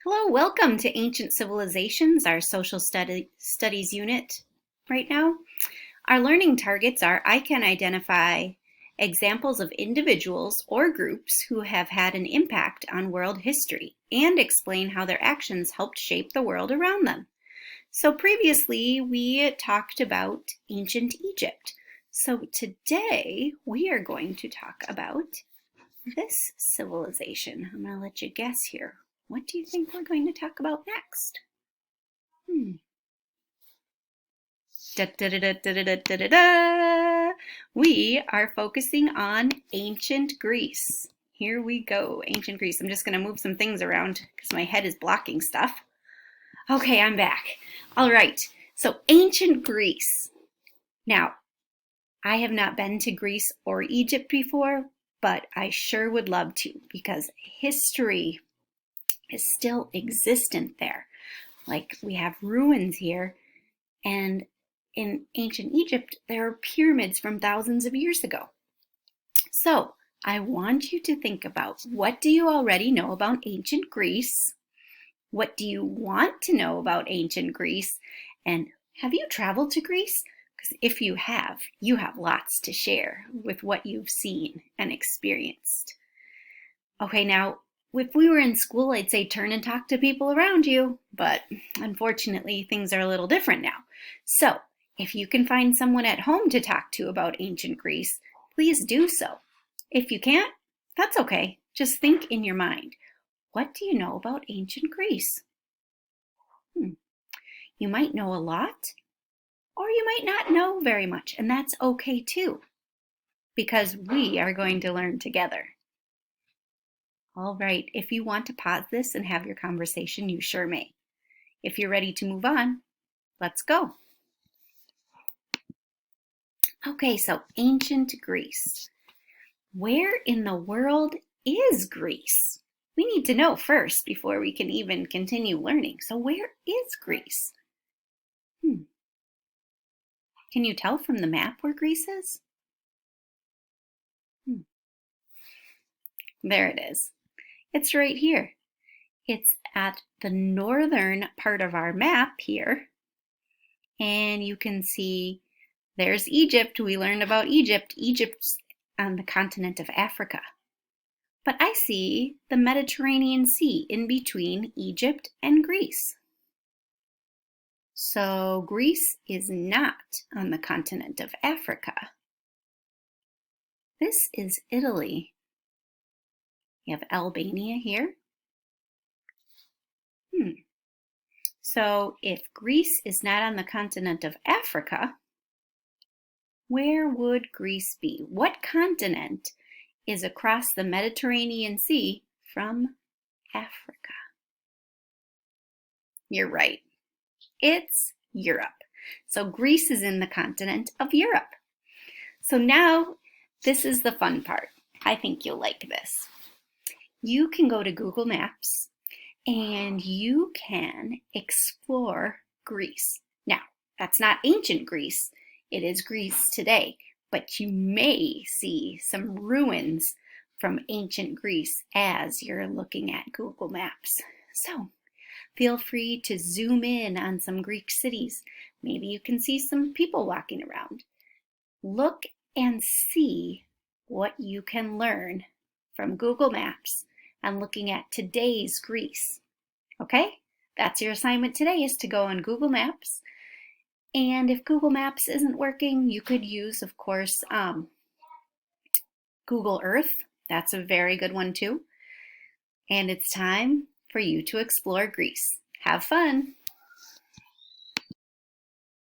Hello, welcome to Ancient Civilizations, our social studies unit right now. Our learning targets are I can identify examples of individuals or groups who have had an impact on world history and explain how their actions helped shape the world around them. So previously we talked about ancient Egypt. So today we are going to talk about this civilization. I'm going to let you guess here. What do you think we're going to talk about next? Da, da, da, da, da, da, da, da, da. We are focusing on ancient Greece. Here we go, ancient Greece. I'm just going to move some things around because my head is blocking stuff. Okay, I'm back. All right, so ancient Greece. Now, I have not been to Greece or Egypt before, but I sure would love to because history is still existent there. Like we have ruins here, and in ancient Egypt, there are pyramids from thousands of years ago. So I want you to think about, what do you already know about ancient Greece? What do you want to know about ancient Greece? And have you traveled to Greece? Because if you have lots to share with what you've seen and experienced. Okay, now, if we were in school, I'd say turn and talk to people around you, but unfortunately, things are a little different now. So, if you can find someone at home to talk to about ancient Greece, please do so. If you can't, that's okay. Just think in your mind, what do you know about ancient Greece? You might know a lot, or you might not know very much, and that's okay too, because we are going to learn together. All right, if you want to pause this and have your conversation, you sure may. If you're ready to move on, let's go. Okay, so ancient Greece. Where in the world is Greece? We need to know first before we can even continue learning. So where is Greece? Can you tell from the map where Greece is? There it is. It's right here. It's at the northern part of our map here. And you can see there's Egypt. We learned about Egypt. Egypt's on the continent of Africa. But I see the Mediterranean Sea in between Egypt and Greece. So Greece is not on the continent of Africa. This is Italy. You have Albania here. So if Greece is not on the continent of Africa, where would Greece be? What continent is across the Mediterranean Sea from Africa? You're right. It's Europe. So Greece is in the continent of Europe. So now this is the fun part. I think you'll like this. You can go to Google Maps and you can explore Greece. Now, that's not ancient Greece. It is Greece today, but you may see some ruins from ancient Greece as you're looking at Google Maps. So feel free to zoom in on some Greek cities. Maybe you can see some people walking around. Look and see what you can learn from Google Maps and looking at today's Greece. Okay? That's your assignment today, is to go on Google Maps. And if Google Maps isn't working, you could use, of course, Google Earth. That's a very good one too. And it's time for you to explore Greece. Have fun!